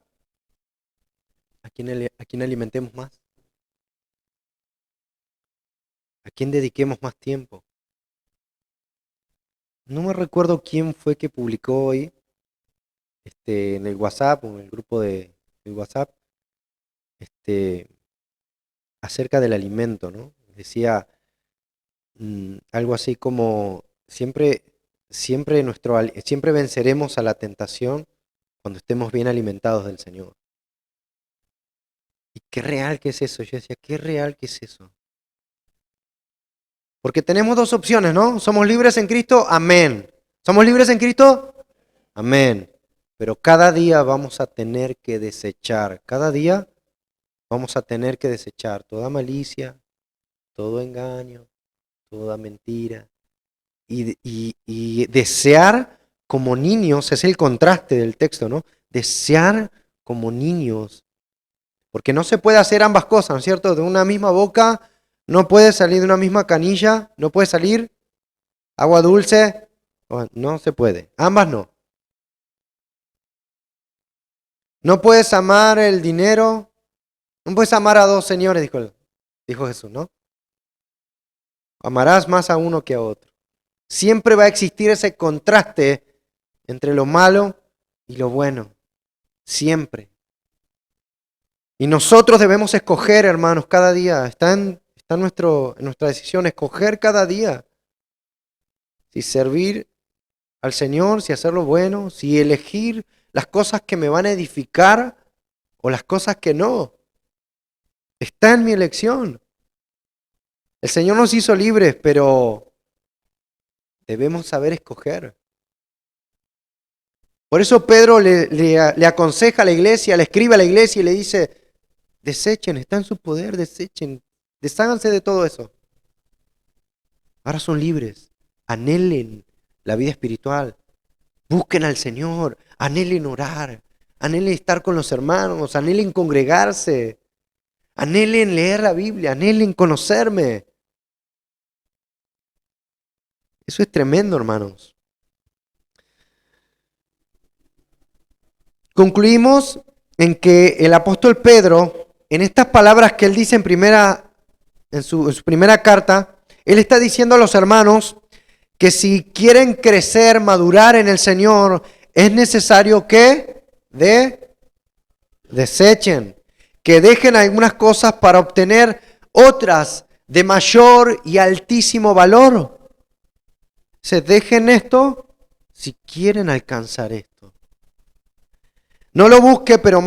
A quien alimentemos más. A quien dediquemos más tiempo. No me recuerdo quién fue que publicó hoy en el WhatsApp o en el grupo de WhatsApp este, acerca del alimento, ¿no? Decía algo así como siempre venceremos a la tentación cuando estemos bien alimentados del Señor. Y qué real que es eso. Yo decía, qué real que es eso. Porque tenemos dos opciones, ¿no? ¿Somos libres en Cristo? Amén. ¿Somos libres en Cristo? Amén. Pero cada día vamos a tener que desechar, cada día vamos a tener que desechar toda malicia, todo engaño, toda mentira, y desear como niños, es el contraste del texto, ¿no? Desear como niños. Porque no se puede hacer ambas cosas, ¿no es cierto? De una misma boca no puede salir, de una misma canilla no puede salir agua dulce, no se puede. Ambas no. No puedes amar el dinero, no puedes amar a dos señores, dijo Jesús, ¿no? Amarás más a uno que a otro. Siempre va a existir ese contraste entre lo malo y lo bueno. Siempre. Y nosotros debemos escoger, hermanos, cada día. Está en nuestra decisión, escoger cada día. Si servir al Señor, si hacer lo bueno, si elegir las cosas que me van a edificar o las cosas que no. Está en mi elección. El Señor nos hizo libres, pero debemos saber escoger. Por eso Pedro le aconseja a la iglesia, le escribe a la iglesia y le dice, desechen, está en su poder, desechen, desháganse de todo eso. Ahora son libres, anhelen la vida espiritual, busquen al Señor, anhelen orar, anhelen estar con los hermanos, anhelen congregarse, anhelen leer la Biblia, anhelen conocerme. Eso es tremendo, hermanos. Concluimos en que el apóstol Pedro, en estas palabras que él dice en su primera carta, él está diciendo a los hermanos que si quieren crecer, madurar en el Señor, es necesario que desechen, que dejen algunas cosas para obtener otras de mayor y altísimo valor. Se dejen esto si quieren alcanzar esto. No lo busque, pero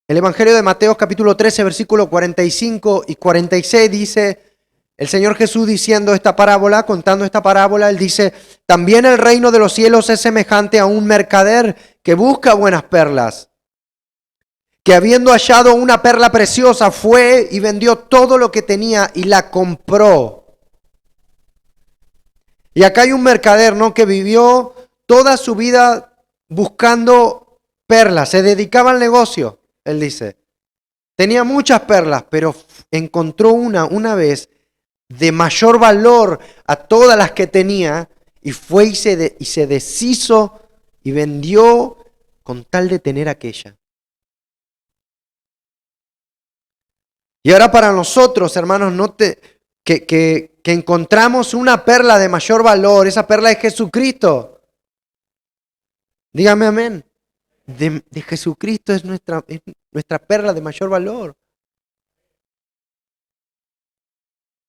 el Evangelio de Mateo capítulo 13, versículo 45 y 46 dice, el Señor Jesús diciendo esta parábola, contando esta parábola, Él dice, también el reino de los cielos es semejante a un mercader que busca buenas perlas, que habiendo hallado una perla preciosa fue y vendió todo lo que tenía y la compró. Y acá hay un mercader, ¿no?, que vivió toda su vida buscando perlas, se dedicaba al negocio, él dice. Tenía muchas perlas, pero encontró una vez de mayor valor a todas las que tenía y fue y se deshizo y vendió con tal de tener aquella. Y ahora para nosotros, hermanos, que encontramos una perla de mayor valor, esa perla es Jesucristo. Dígame amén. De Jesucristo es nuestra perla de mayor valor.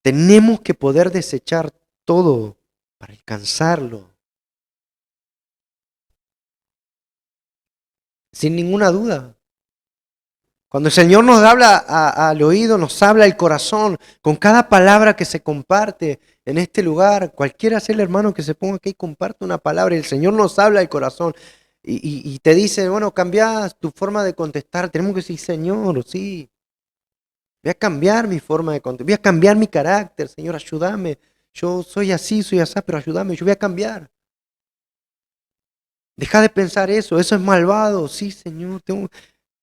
Tenemos que poder desechar todo para alcanzarlo. Sin ninguna duda. Cuando el Señor nos habla al oído, nos habla al corazón, con cada palabra que se comparte en este lugar, cualquiera sea el hermano que se ponga aquí y comparte una palabra, y el Señor nos habla al corazón y te dice, bueno, cambia tu forma de contestar. Tenemos que decir, Señor, sí, voy a cambiar mi forma de contestar, voy a cambiar mi carácter, Señor, ayúdame. Yo soy así, pero ayúdame, yo voy a cambiar. Deja de pensar eso es malvado. Sí, Señor,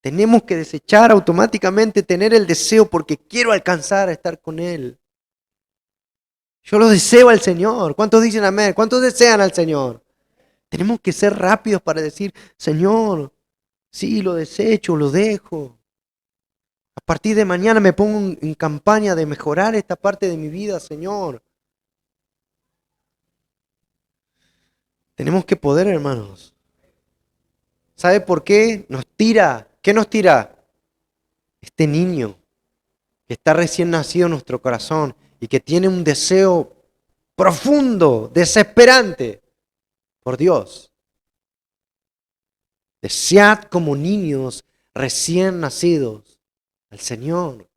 tenemos que desechar automáticamente, tener el deseo porque quiero alcanzar a estar con Él. Yo lo deseo al Señor. ¿Cuántos dicen amén? ¿Cuántos desean al Señor? Tenemos que ser rápidos para decir, Señor, sí, lo desecho, lo dejo. A partir de mañana me pongo en campaña de mejorar esta parte de mi vida, Señor. Tenemos que poder, hermanos. ¿Sabe por qué? Nos tira. ¿Qué nos tira? Este niño que está recién nacido en nuestro corazón y que tiene un deseo profundo, desesperante por Dios. Desead como niños recién nacidos al Señor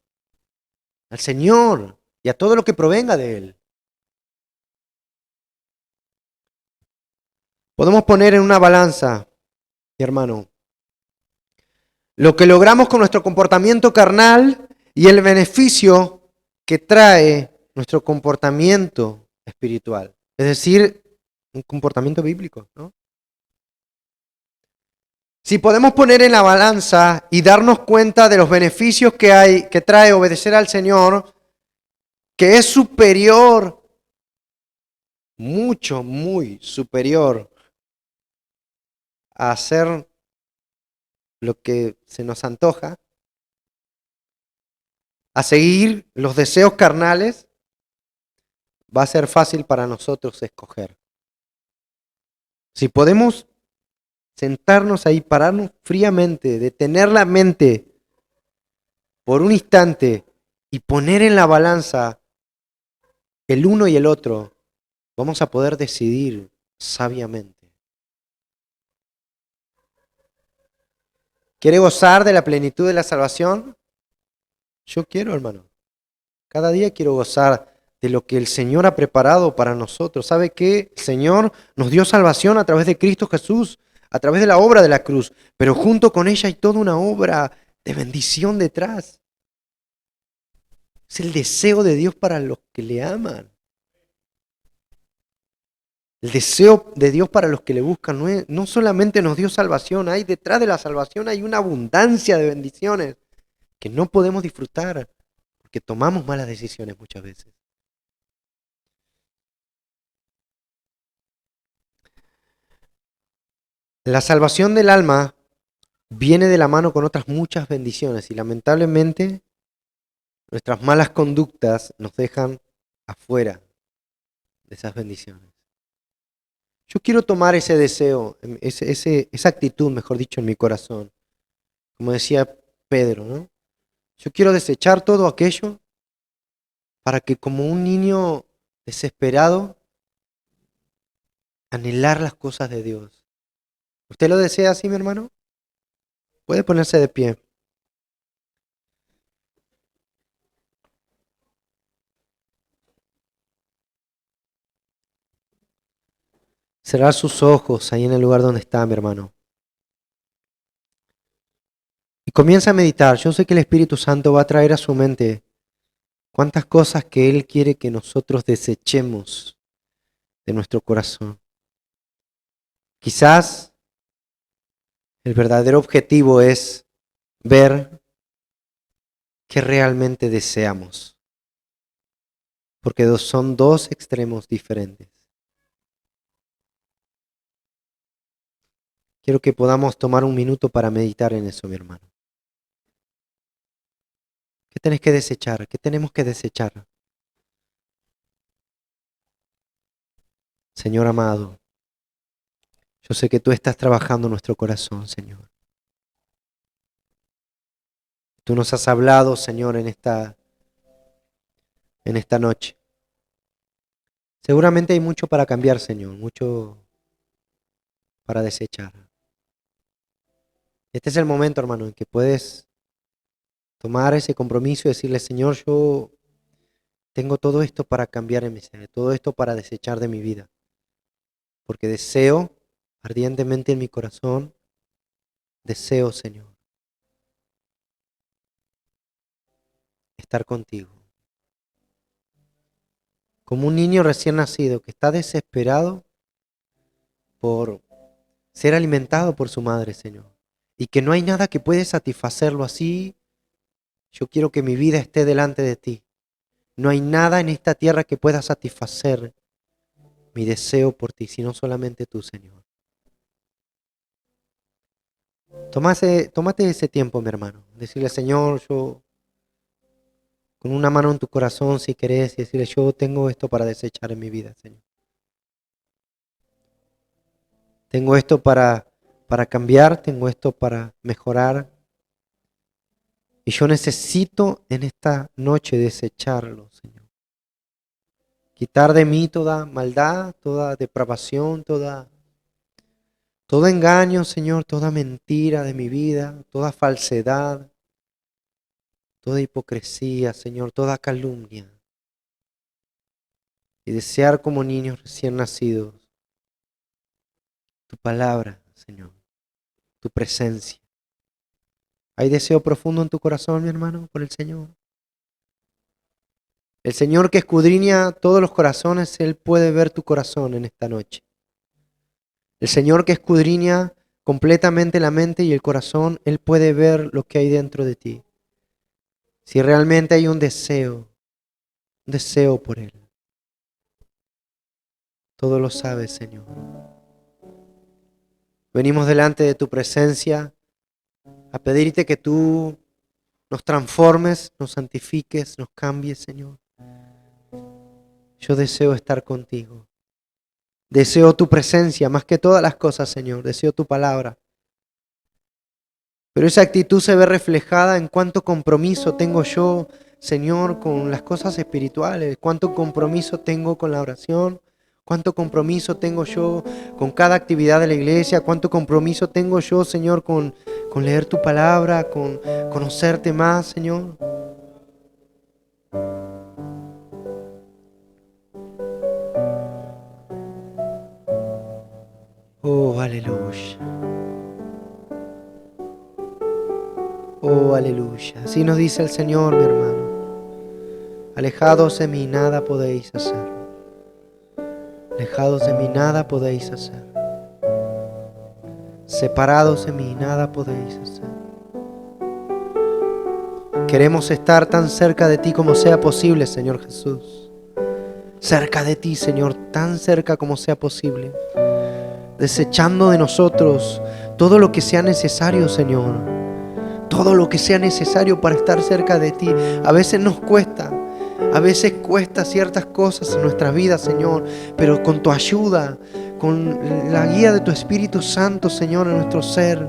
y a todo lo que provenga de Él. Podemos poner en una balanza, mi hermano, lo que logramos con nuestro comportamiento carnal y el beneficio que trae nuestro comportamiento espiritual. Es decir, un comportamiento bíblico, ¿no? Si podemos poner en la balanza y darnos cuenta de los beneficios que trae obedecer al Señor, que es superior, mucho, muy superior a hacer lo que se nos antoja, a seguir los deseos carnales, va a ser fácil para nosotros escoger. Si podemos sentarnos ahí, pararnos fríamente, detener la mente por un instante y poner en la balanza el uno y el otro, vamos a poder decidir sabiamente. ¿Quiere gozar de la plenitud de la salvación? Yo quiero, hermano. Cada día quiero gozar de lo que el Señor ha preparado para nosotros. ¿Sabe qué? El Señor nos dio salvación a través de Cristo Jesús, a través de la obra de la cruz, pero junto con ella hay toda una obra de bendición detrás. Es el deseo de Dios para los que le aman. El deseo de Dios para los que le buscan no solamente nos dio salvación, hay detrás de la salvación hay una abundancia de bendiciones que no podemos disfrutar porque tomamos malas decisiones muchas veces. La salvación del alma viene de la mano con otras muchas bendiciones y lamentablemente nuestras malas conductas nos dejan afuera de esas bendiciones. Yo quiero tomar ese deseo, esa actitud, mejor dicho, en mi corazón. Como decía Pedro, ¿no? Yo quiero desechar todo aquello para que como un niño desesperado, anhelar las cosas de Dios. ¿Usted lo desea así, mi hermano? Puede ponerse de pie. Cerrar sus ojos ahí en el lugar donde está, mi hermano. Y comienza a meditar. Yo sé que el Espíritu Santo va a traer a su mente cuántas cosas que Él quiere que nosotros desechemos de nuestro corazón. Quizás el verdadero objetivo es ver qué realmente deseamos. Porque son dos extremos diferentes. Quiero que podamos tomar un minuto para meditar en eso, mi hermano. ¿Qué tenés que desechar? ¿Qué tenemos que desechar? Señor amado, yo sé que tú estás trabajando en nuestro corazón, Señor. Tú nos has hablado, Señor, en esta noche. Seguramente hay mucho para cambiar, Señor, mucho para desechar. Este es el momento, hermano, en que puedes tomar ese compromiso y decirle, Señor, yo tengo todo esto para cambiar en mi ser, todo esto para desechar de mi vida. Porque deseo ardientemente en mi corazón, deseo, Señor, estar contigo. Como un niño recién nacido que está desesperado por ser alimentado por su madre, Señor. Y que no hay nada que puede satisfacerlo así. Yo quiero que mi vida esté delante de ti. No hay nada en esta tierra que pueda satisfacer mi deseo por ti, sino solamente tú, Señor. Tómate ese tiempo, mi hermano. Decirle, Señor, yo con una mano en tu corazón, si querés, y decirle, yo tengo esto para desechar en mi vida, Señor. Tengo esto para cambiar, tengo esto para mejorar. Y yo necesito en esta noche desecharlo, Señor. Quitar de mí toda maldad, toda depravación, todo engaño, Señor, toda mentira de mi vida, toda falsedad, toda hipocresía, Señor, toda calumnia. Y desear como niños recién nacidos tu palabra, Señor, tu presencia. ¿Hay deseo profundo en tu corazón, mi hermano, por el Señor? El Señor que escudriña todos los corazones, Él puede ver tu corazón en esta noche. El Señor que escudriña completamente la mente y el corazón, Él puede ver lo que hay dentro de ti. Si realmente hay un deseo por Él. Todo lo sabes, Señor. Venimos delante de tu presencia a pedirte que tú nos transformes, nos santifiques, nos cambies, Señor. Yo deseo estar contigo. Deseo tu presencia más que todas las cosas, Señor. Deseo tu palabra. Pero esa actitud se ve reflejada en cuánto compromiso tengo yo, Señor, con las cosas espirituales. Cuánto compromiso tengo con la oración. Cuánto compromiso tengo yo con cada actividad de la iglesia. Cuánto compromiso tengo yo, Señor, con leer tu palabra, con conocerte más, Señor. Oh, aleluya. Oh, aleluya. Así nos dice el Señor, mi hermano. Alejados de mí nada podéis hacer. Alejados de mí nada podéis hacer. Separados de mí nada podéis hacer. Queremos estar tan cerca de ti como sea posible, Señor Jesús. Cerca de ti, Señor, tan cerca como sea posible. Desechando de nosotros todo lo que sea necesario, Señor. Todo lo que sea necesario para estar cerca de ti. A veces nos cuesta. A veces cuesta ciertas cosas en nuestras vidas, Señor. Pero con tu ayuda, con la guía de tu Espíritu Santo, Señor, en nuestro ser,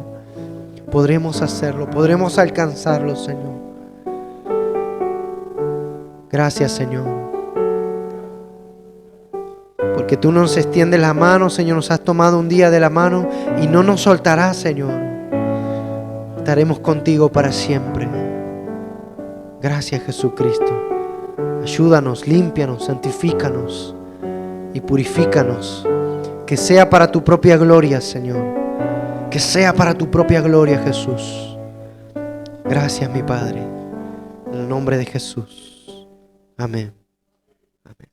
podremos hacerlo. Podremos alcanzarlo, Señor. Gracias, Señor. Porque tú nos extiendes la mano, Señor. Nos has tomado un día de la mano y no nos soltarás, Señor. Estaremos contigo para siempre. Gracias, Jesucristo. Ayúdanos, límpianos, santifícanos y purifícanos. Que sea para tu propia gloria, Señor. Que sea para tu propia gloria, Jesús. Gracias, mi Padre. En el nombre de Jesús. Amén. Amén.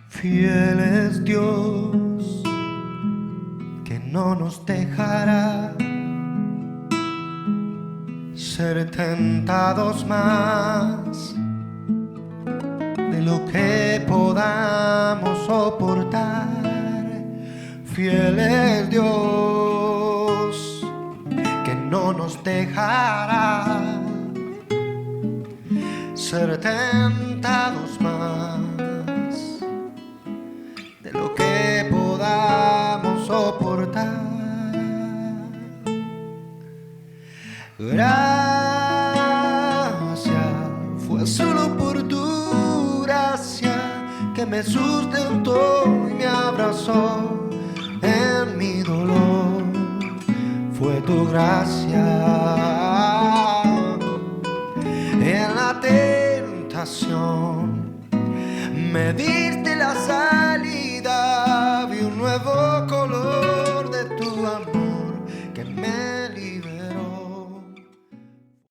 Fiel es Dios, que no nos dejará ser tentados más de lo que podamos soportar. Fiel es Dios, que no nos dejará ser tentados más de lo que podamos soportar. Gracias, fue solo por tu gracia que me sustentó y me abrazó en mi dolor. Fue tu gracia en la tentación, me diste